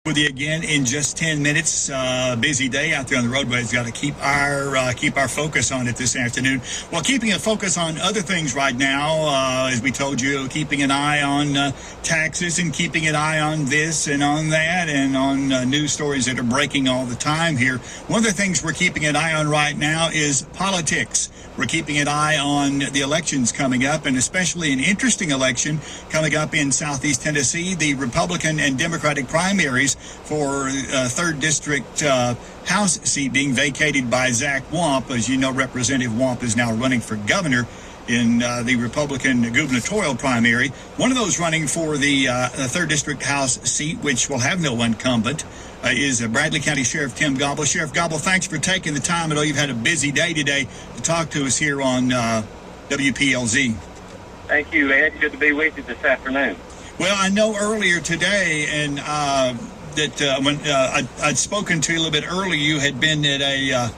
With you again in just 10 minutes. Busy day out there on the roadways. Got to keep our focus on it this afternoon. Well, keeping a focus on other things right now, as we told you, keeping an eye on taxes and keeping an eye on this and on that and on news stories that are breaking all the time here. One of the things we're keeping an eye on right now is politics. We're keeping an eye on the elections coming up, and especially an interesting election coming up in Southeast Tennessee, the Republican and Democratic primaries for 3rd District House seat being vacated by Zach Wamp. As you know, Representative Wamp is now running for governor in the Republican gubernatorial primary. One of those running for the 3rd District House seat, which will have no incumbent, is Bradley County Sheriff Tim Gobble. Sheriff Gobble, thanks for taking the time. I know you've had a busy day today to talk to us here on WPLZ. Thank you, Ed. Good to be with you this afternoon. Well, I know earlier today, and that when I'd spoken to you a little bit earlier, you had been at a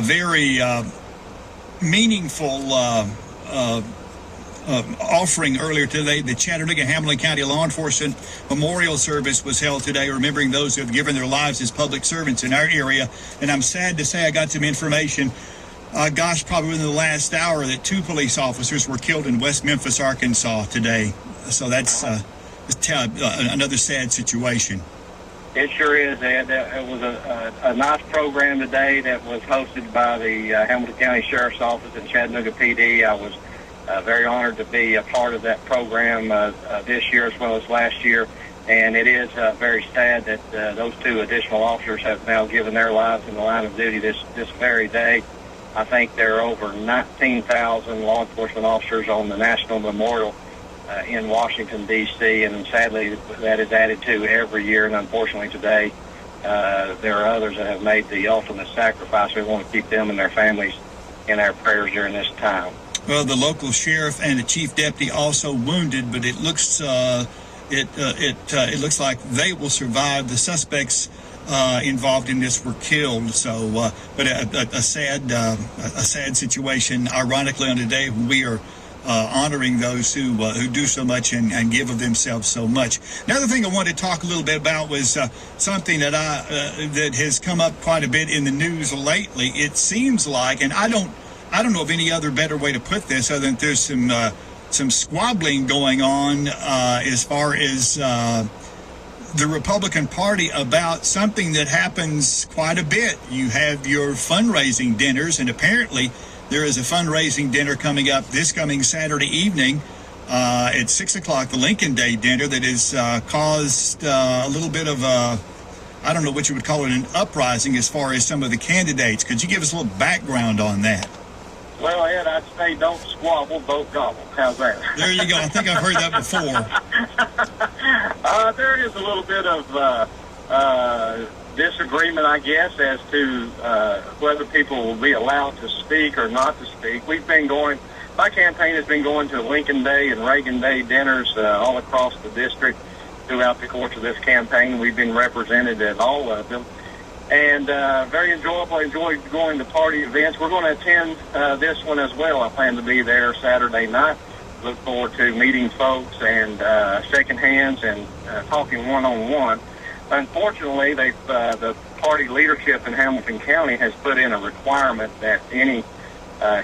very meaningful offering earlier today. The Chattanooga-Hamilton County Law Enforcement Memorial Service was held today, remembering those who have given their lives as public servants in our area. And I'm sad to say I got some information, probably within the last hour, that 2 police officers were killed in West Memphis, Arkansas today. So that's another sad situation. It sure is, Ed. It was a nice program today that was hosted by the Hamilton County Sheriff's Office and Chattanooga PD. I was very honored to be a part of that program this year as well as last year. And it is very sad that those 2 additional officers have now given their lives in the line of duty this very day. I think there are over 19,000 law enforcement officers on the National Memorial in Washington, D.C., and sadly that is added to every year. And unfortunately today there are others that have made the ultimate sacrifice. We want to keep them and their families in our prayers during this time. Well, the local sheriff and the chief deputy also wounded, but it looks it looks like they will survive. The suspects involved in this were killed. So, but a sad situation. Ironically, on today we are honoring those who do so much and give of themselves so much. Another thing I wanted to talk a little bit about was something that that has come up quite a bit in the news lately. It seems like, and I don't know of any other better way to put this other than there's some squabbling going on as far as the Republican Party about something that happens quite a bit. You have your fundraising dinners, and apparently there is a fundraising dinner coming up this coming Saturday evening at 6 o'clock, the Lincoln Day dinner, that has caused a little bit of I don't know what you would call it, an uprising as far as some of the candidates. Could you give us a little background on that? Well, Ed, I'd say don't squabble, vote gobble. How's that? There you go. I think I've heard that before. There is a little bit of disagreement, I guess, as to whether people will be allowed to speak or not to speak. My campaign has been going to Lincoln Day and Reagan Day dinners all across the district throughout the course of this campaign. We've been represented at all of them. And very enjoyable. I enjoy going to party events. We're going to attend this one as well. I plan to be there Saturday night. Look forward to meeting folks and shaking hands and talking one-on-one. Unfortunately, the party leadership in Hamilton County has put in a requirement that any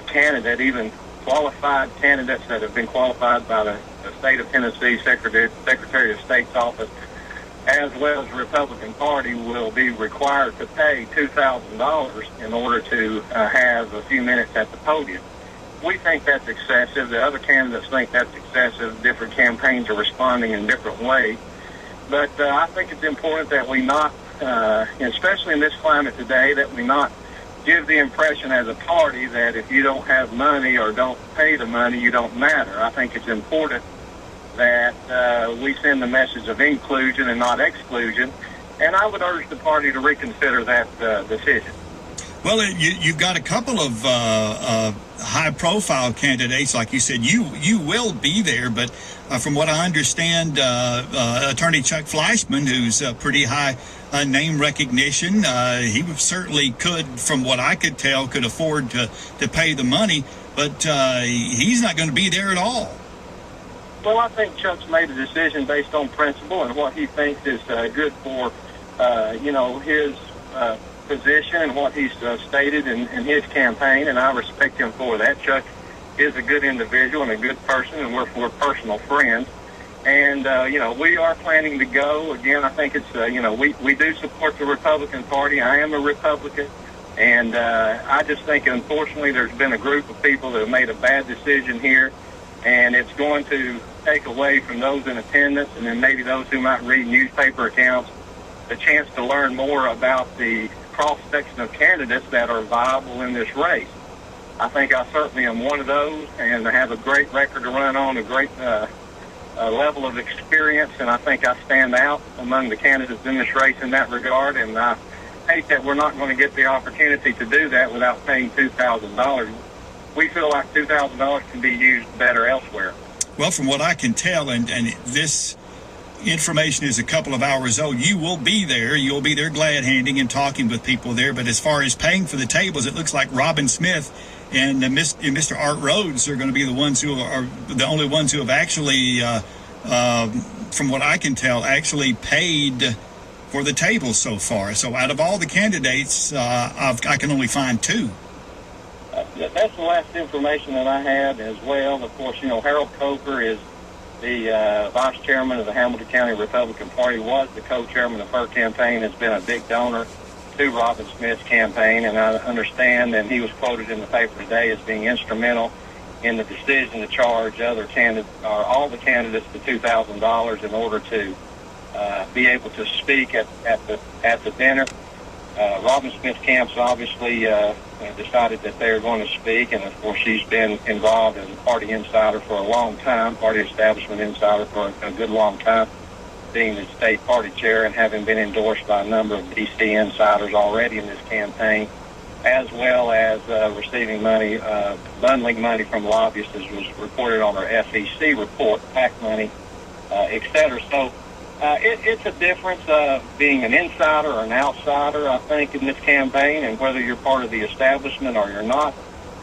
candidate, even qualified candidates that have been qualified by the state of Tennessee Secretary of State's office, as well as the Republican Party, will be required to pay $2,000 in order to have a few minutes at the podium. We think that's excessive. The other candidates think that's excessive. Different campaigns are responding in different ways. But I think it's important that we not, especially in this climate today, that we not give the impression as a party that if you don't have money or don't pay the money, you don't matter. I think it's important that we send the message of inclusion and not exclusion, and I would urge the party to reconsider that decision. Well, you've got a couple of high-profile candidates, like you said. You will be there, but from what I understand, Attorney Chuck Fleischman, who's a pretty high name recognition, he certainly could, from what I could tell, could afford to pay the money, but he's not going to be there at all. Well, I think Chuck's made a decision based on principle and what he thinks is good for, his position and what he's stated in his campaign, and I respect him for that. Chuck is a good individual and a good person, and we're personal friends. And, we are planning to go. Again, I think it's, we do support the Republican Party. I am a Republican. And I just think, unfortunately, there's been a group of people that have made a bad decision here, and it's going to take away from those in attendance and then maybe those who might read newspaper accounts the chance to learn more about the cross-section of candidates that are viable in this race. I think I certainly am one of those, and I have a great record to run on, a great level of experience, and I think I stand out among the candidates in this race in that regard, and I hate that we're not going to get the opportunity to do that without paying $2,000. We feel like $2,000 can be used better elsewhere. Well, from what I can tell, and this information is a couple of hours old, you will be there. You'll be there glad-handing and talking with people there. But as far as paying for the tables, it looks like Robin Smith and Mr. Art Rhodes are going to be the ones who are the only ones who have actually, from what I can tell, actually paid for the tables so far. So out of all the candidates, I can only find two. That's the last information that I had as well. Of course, Harold Coker is the vice chairman of the Hamilton County Republican Party, was the co-chairman of her campaign, has been a big donor to Robin Smith's campaign, and I understand, and he was quoted in the paper today as being instrumental in the decision to charge other candidates, or all the candidates, the $2,000 in order to be able to speak at the dinner. Robin Smith Camps obviously decided that they are going to speak, and of course she's been involved as a party insider for a long time, party establishment insider for a good long time, being the state party chair and having been endorsed by a number of DC insiders already in this campaign, as well as receiving money, bundling money from lobbyists, as was reported on our FEC report, PAC money, et cetera. So it's a difference of being an insider or an outsider, I think, in this campaign, and whether you're part of the establishment or you're not.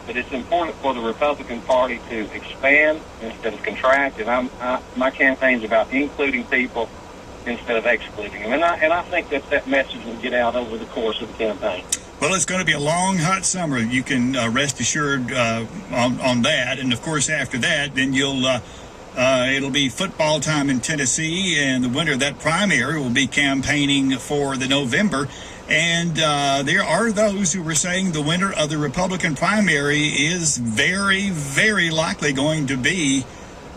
But it's important for the Republican Party to expand instead of contract, and my campaign's about including people instead of excluding them. And I think that message will get out over the course of the campaign. Well, it's going to be a long, hot summer. You can rest assured on that. And, of course, after that, then it'll be football time in Tennessee, and the winner of that primary will be campaigning for the November. And there are those who were saying the winner of the Republican primary is very, very likely going to be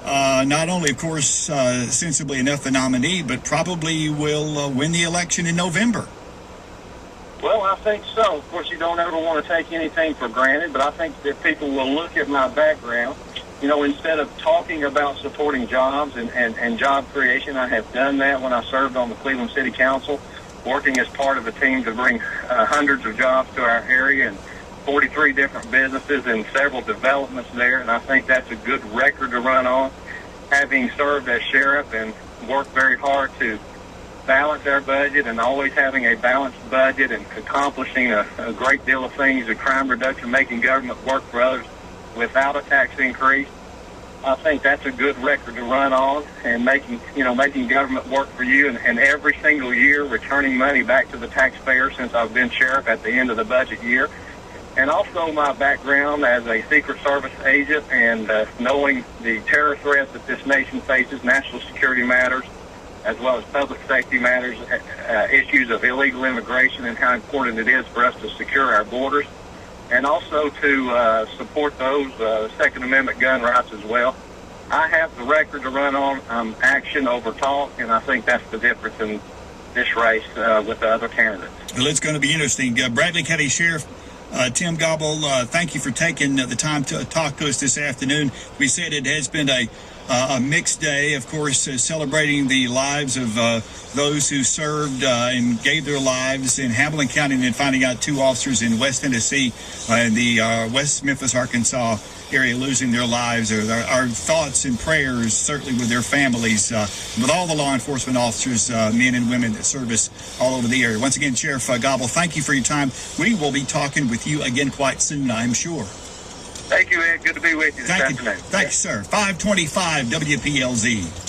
not only, of course, sensibly enough the nominee, but probably will win the election in November. Well, I think so. Of course, you don't ever want to take anything for granted, but I think that people will look at my background. Instead of talking about supporting jobs and job creation, I have done that when I served on the Cleveland City Council, working as part of a team to bring hundreds of jobs to our area and 43 different businesses and several developments there. And I think that's a good record to run on, having served as sheriff and worked very hard to balance our budget and always having a balanced budget and accomplishing a great deal of things, the crime reduction, making government work for others without a tax increase. I think that's a good record to run on, and making government work for you, and every single year returning money back to the taxpayer since I've been sheriff at the end of the budget year. And also my background as a Secret Service agent and knowing the terror threat that this nation faces, national security matters, as well as public safety matters, issues of illegal immigration and how important it is for us to secure our borders, and also to support those Second Amendment gun rights as well. I have the record to run on. Action over talk, and I think that's the difference in this race with the other candidates. Well, it's going to be interesting. Bradley County Sheriff Tim Gobble, thank you for taking the time to talk to us this afternoon. We said it has been a mixed day, of course, celebrating the lives of those who served and gave their lives in Hamilton County, and then finding out two officers in West Tennessee, in the West Memphis, Arkansas area, losing their lives. Our thoughts and prayers certainly with their families, with all the law enforcement officers, men and women that serve us all over the area. Once again, Sheriff Gobble, thank you for your time. We will be talking with you again quite soon, I'm sure. Thank you, Ed. Good to be with you this Thank you. afternoon. Thanks, sir. 525 WPLZ.